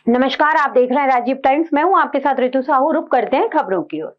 नमस्कार, आप देख रहे हैं राजीव टाइम्स। मैं हूं आपके साथ ऋतु साहू। रुक करते हैं खबरों की ओर।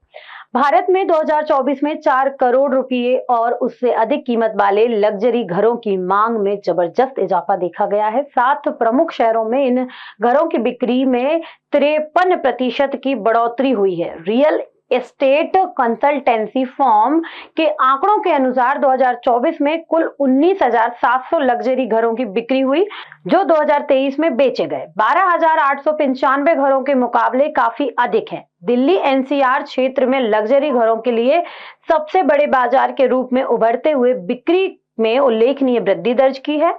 भारत में 2024 में 4 करोड़ रुपए और उससे अधिक कीमत वाले लग्जरी घरों की मांग में जबरदस्त इजाफा देखा गया है। 7 प्रमुख शहरों में इन घरों की बिक्री में 53% की बढ़ोतरी हुई है। रियल एस्टेट कंसल्टेंसी फर्म के आंकड़ों के अनुसार 2024 में कुल 19,700 लग्जरी घरों की बिक्री हुई, जो 2023 में बेचे गए 12,895 घरों के मुकाबले काफी अधिक है। दिल्ली एनसीआर क्षेत्र में लग्जरी घरों के लिए सबसे बड़े बाजार के रूप में उभरते हुए बिक्री में उल्लेखनीय वृद्धि दर्ज की है।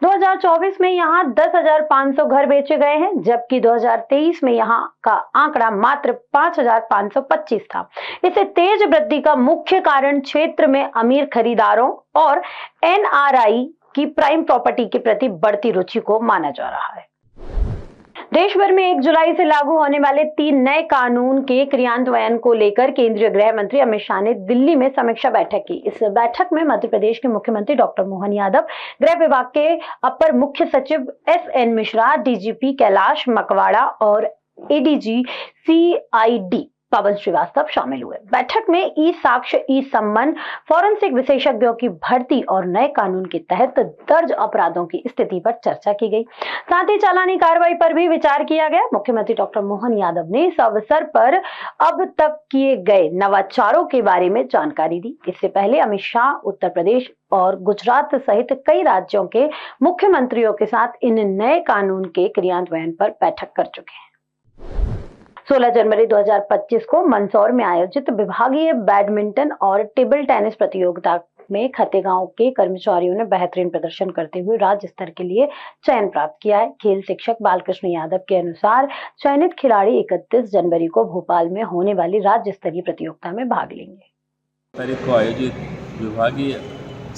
2024 में यहां 10,500 घर बेचे गए हैं, जबकि 2023 में यहां का आंकड़ा मात्र 5,525 था। इसे तेज वृद्धि का मुख्य कारण क्षेत्र में अमीर खरीदारों और एनआरआई की प्राइम प्रॉपर्टी के प्रति बढ़ती रुचि को माना जा रहा है। देश भर में 1 जुलाई से लागू होने वाले 3 नए कानून के क्रियान्वयन को लेकर केंद्रीय गृह मंत्री अमित शाह ने दिल्ली में समीक्षा बैठक की। इस बैठक में मध्य प्रदेश के मुख्यमंत्री डॉक्टर मोहन यादव, गृह विभाग के अपर मुख्य सचिव एसएन मिश्रा, डीजीपी कैलाश मकवाड़ा और एडीजी सीआईडी पवन श्रीवास्तव शामिल हुए। बैठक में ई साक्ष्य, ई सम्मन, फॉरेंसिक विशेषज्ञों की भर्ती और नए कानून के तहत दर्ज अपराधों की स्थिति पर चर्चा की गई। साथ ही चालानी कार्रवाई पर भी विचार किया गया। मुख्यमंत्री डॉक्टर मोहन यादव ने इस अवसर पर अब तक किए गए नवाचारों के बारे में जानकारी दी। इससे पहले अमित शाह उत्तर प्रदेश और गुजरात सहित कई राज्यों के मुख्यमंत्रियों के साथ इन नए कानून के क्रियान्वयन पर बैठक कर चुके हैं। 16 जनवरी 2025 को मंदसौर में आयोजित विभागीय बैडमिंटन और टेबल टेनिस प्रतियोगिता में खतेगांव के कर्मचारियों ने बेहतरीन प्रदर्शन करते हुए राज्य स्तर के लिए चयन प्राप्त किया है। खेल शिक्षक बालकृष्ण यादव के अनुसार चयनित खिलाड़ी 31 जनवरी को भोपाल में होने वाली राज्य स्तरीय प्रतियोगिता में भाग लेंगे। तारीख को आयोजित विभागीय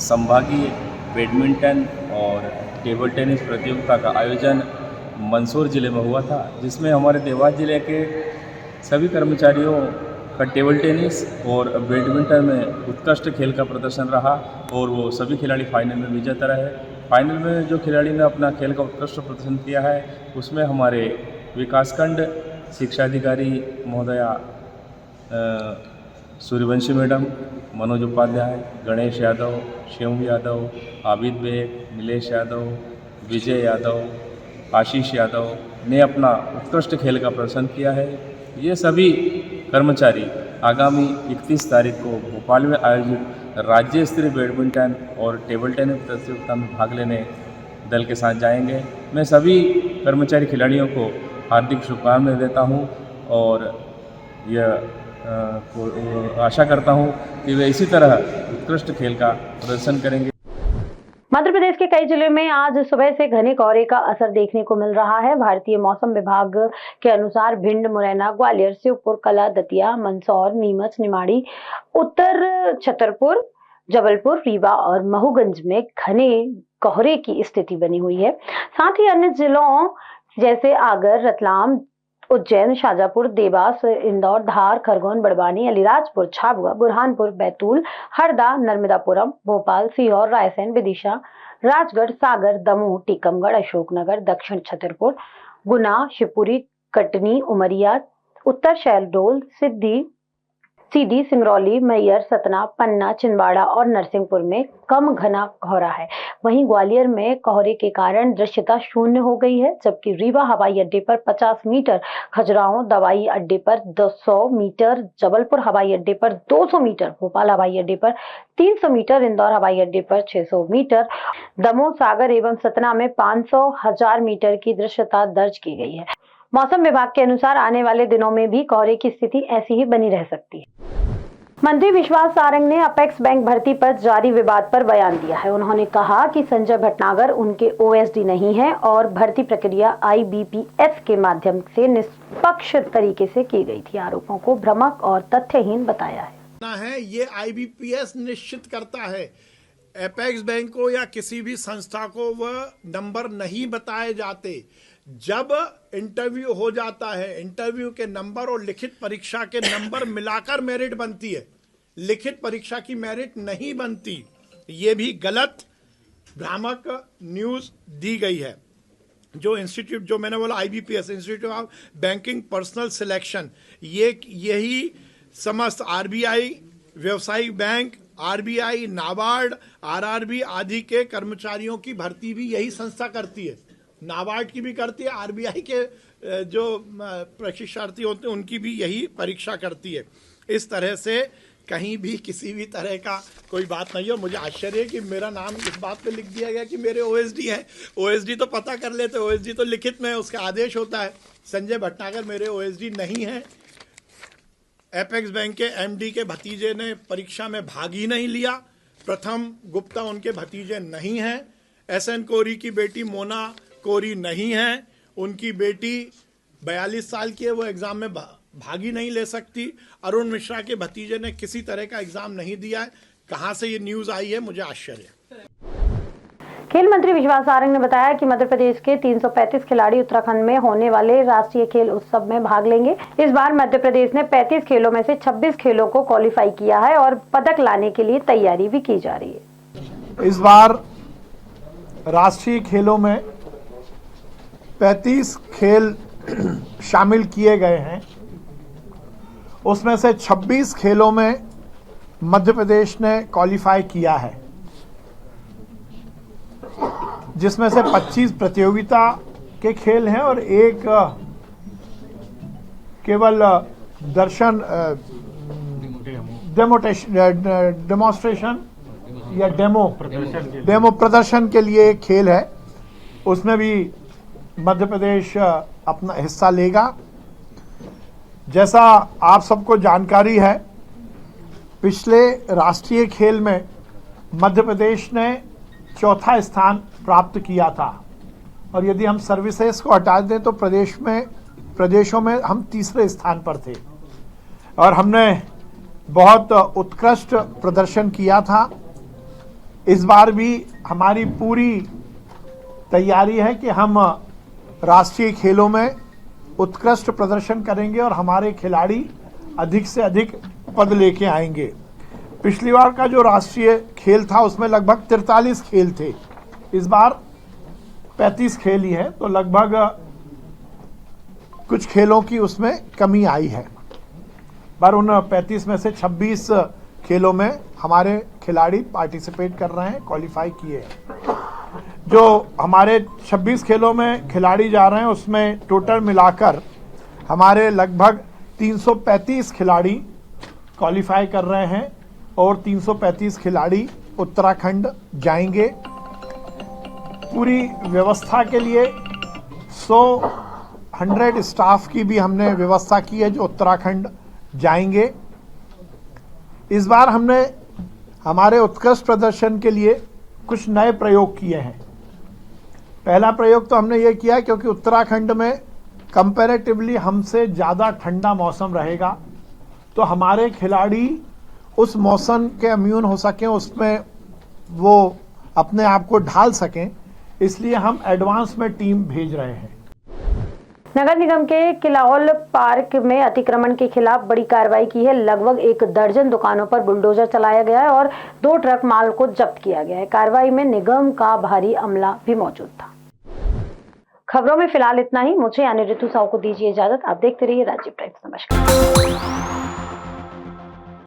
संभागीय बैडमिंटन और टेबल टेनिस प्रतियोगिता का आयोजन मंदसौर ज़िले में हुआ था, जिसमें हमारे देवास ज़िले के सभी कर्मचारियों का टेबल टेनिस और बैडमिंटन में उत्कृष्ट खेल का प्रदर्शन रहा और वो सभी खिलाड़ी फाइनल में विजेता रहे। फाइनल में जो खिलाड़ी ने अपना खेल का उत्कृष्ट प्रदर्शन किया है, उसमें हमारे विकासखंड शिक्षा अधिकारी महोदया सूर्यवंशी मैडम, मनोज उपाध्याय, गणेश यादव, शिवम यादव, आबिद बेग, नीलेश यादव, विजय यादव, आशीष यादव ने अपना उत्कृष्ट खेल का प्रदर्शन किया है। ये सभी कर्मचारी आगामी 31 तारीख को भोपाल में आयोजित राज्य स्तरीय बैडमिंटन और टेबल टेनिस प्रतियोगिता में भाग लेने दल के साथ जाएंगे। मैं सभी कर्मचारी खिलाड़ियों को हार्दिक शुभकामनाएं देता हूं और यह आशा करता हूं कि वे इसी तरह उत्कृष्ट खेल का प्रदर्शन करेंगे। मध्य प्रदेश के कई जिलों में आज सुबह से घने कोहरे का असर देखने को मिल रहा है। भारतीय मौसम विभाग के अनुसार भिंड, मुरैना, ग्वालियर, श्योपुर कला, दतिया, मंदसौर, नीमच, निमाड़ी, उत्तर छतरपुर, जबलपुर, रीवा और महूगंज में घने कोहरे की स्थिति बनी हुई है। साथ ही अन्य जिलों जैसे आगर, रतलाम, उज्जैन, शाजापुर, देवास, इंदौर, धार, खरगोन, बड़वानी, अलीराजपुर, झाबुआ, बुरहानपुर, बैतूल, हरदा, नर्मदापुरम, भोपाल, सीहोर, रायसेन, विदिशा, राजगढ़, सागर, दमोह, टीकमगढ़, अशोकनगर, दक्षिण छतरपुर, गुना, शिवपुरी, कटनी, उमरिया, उत्तर शहडोल, सीधी, सिंगरौली, मैयर, सतना, पन्ना, छिंदवाड़ा और नरसिंहपुर में कम घना कोहरा है। वहीं ग्वालियर में कोहरे के कारण दृश्यता शून्य हो गई है, जबकि रीवा हवाई अड्डे पर 50 मीटर, खजुराहो दवाई अड्डे पर 200 मीटर, जबलपुर हवाई अड्डे पर 200 मीटर, भोपाल हवाई अड्डे पर 300 मीटर, इंदौर हवाई अड्डे पर 600 मीटर, दमोह, सागर एवं सतना में 500, 1000 मीटर की दृश्यता दर्ज की गई है। मौसम विभाग के अनुसार आने वाले दिनों में भी कोहरे की स्थिति ऐसी ही बनी रह सकती है। मंत्री विश्वास सारंग ने अपेक्स बैंक भर्ती पर जारी विवाद पर बयान दिया है। उन्होंने कहा कि संजय भटनागर उनके ओएसडी नहीं है और भर्ती प्रक्रिया आईबीपीएस के माध्यम से निष्पक्ष तरीके से की गई थी। आरोपों को भ्रामक और तथ्यहीन बताया है। ये आईबीपीएस निश्चित करता है, अपेक्स बैंक को या किसी भी संस्था को वह नंबर नहीं बताए जाते। जब इंटरव्यू हो जाता है, इंटरव्यू के नंबर और लिखित परीक्षा के नंबर मिलाकर मेरिट बनती है, लिखित परीक्षा की मेरिट नहीं बनती। ये भी गलत भ्रामक न्यूज दी गई है। जो इंस्टीट्यूट, जो मैंने बोला IBPS, institute of banking personal selection, यही समस्त RBI, व्यवसायिक बैंक, RBI, नाबार्ड, RRB आदि के कर्मचारियों की भर्ती भी यही संस्था करती है। नाबार्ड की भी करती है, RBI के जो प्रशिक्षार्थी होते हैं उनकी भी यही परीक्षा करती है। इस तरह से कहीं भी किसी भी तरह का कोई बात नहीं है। मुझे आश्चर्य है कि मेरा नाम इस बात पे लिख दिया गया कि मेरे OSD हैं। OSD तो पता कर लेते, OSD तो लिखित में उसका आदेश होता है। संजय भटनागर मेरे OSD नहीं हैं। एपेक्स बैंक के MD के भतीजे ने परीक्षा में भाग ही नहीं लिया। प्रथम गुप्ता उनके भतीजे नहीं हैं। SN कोरी की बेटी मोना कोरी नहीं है। उनकी बेटी 42 साल की है, वो एग्जाम में भाग ही नहीं ले सकती। अरुण मिश्रा के भतीजे ने किसी तरह का एग्जाम नहीं दिया है। कहां से ये न्यूज आई है, मुझे आश्चर्य है। खेल मंत्री विश्वास सारंग ने बताया कि मध्य प्रदेश के 335 खिलाड़ी उत्तराखंड में होने वाले राष्ट्रीय खेल उत्सव में भाग लेंगे। इस बार मध्य प्रदेश ने 35 खेलों में से 26 खेलों को क्वालिफाई किया है और पदक लाने के लिए तैयारी भी की जा रही है। इस बार राष्ट्रीय खेलों में 35 खेल शामिल किए गए हैं। उसमें से 26 खेलों में मध्य प्रदेश ने क्वालिफाई किया है, जिसमें से 25 प्रतियोगिता के खेल हैं और एक केवल दर्शन डेमोस्ट्रेशन या डेमो प्रदर्शन के लिए एक खेल है। उसमें भी मध्य प्रदेश अपना हिस्सा लेगा। जैसा आप सबको जानकारी है, पिछले राष्ट्रीय खेल में मध्य प्रदेश ने चौथा स्थान प्राप्त किया था और यदि हम सर्विसेज को हटा दें तो प्रदेशों में हम तीसरे स्थान पर थे और हमने बहुत उत्कृष्ट प्रदर्शन किया था। इस बार भी हमारी पूरी तैयारी है कि हम राष्ट्रीय खेलों में उत्कृष्ट प्रदर्शन करेंगे और हमारे खिलाड़ी अधिक से अधिक पद लेके आएंगे। पिछली बार का जो राष्ट्रीय खेल था उसमें लगभग 43 खेल थे, इस बार 35 खेल ही है, तो लगभग कुछ खेलों की उसमें कमी आई है। पर उन 35 में से 26 खेलों में हमारे खिलाड़ी पार्टिसिपेट कर रहे हैं, क्वालिफाई किए हैं। जो हमारे 26 खेलों में खिलाड़ी जा रहे हैं उसमें टोटल मिलाकर हमारे लगभग 335 खिलाड़ी क्वालिफाई कर रहे हैं और 335 खिलाड़ी उत्तराखंड जाएंगे। पूरी व्यवस्था के लिए 100 स्टाफ की भी हमने व्यवस्था की है जो उत्तराखंड जाएंगे। इस बार हमने हमारे उत्कृष्ट प्रदर्शन के लिए कुछ नए प्रयोग किए हैं। पहला प्रयोग तो हमने ये किया क्योंकि उत्तराखंड में कंपैरेटिवली हमसे ज़्यादा ठंडा मौसम रहेगा, तो हमारे खिलाड़ी उस मौसम के इम्यून हो सकें, उसमें वो अपने आप को ढाल सकें, इसलिए हम एडवांस में टीम भेज रहे हैं। नगर निगम के किलाउल पार्क में अतिक्रमण के खिलाफ बड़ी कार्रवाई की है। लगभग 1 दर्जन दुकानों पर बुलडोजर चलाया गया है और 2 ट्रक माल को जब्त किया गया है। कार्रवाई में निगम का भारी अमला भी मौजूद था। खबरों में फिलहाल इतना ही। मुझे यानी ऋतु साहू को दीजिए इजाजत। आप देखते रहिए राजीव टाइम्स। नमस्कार।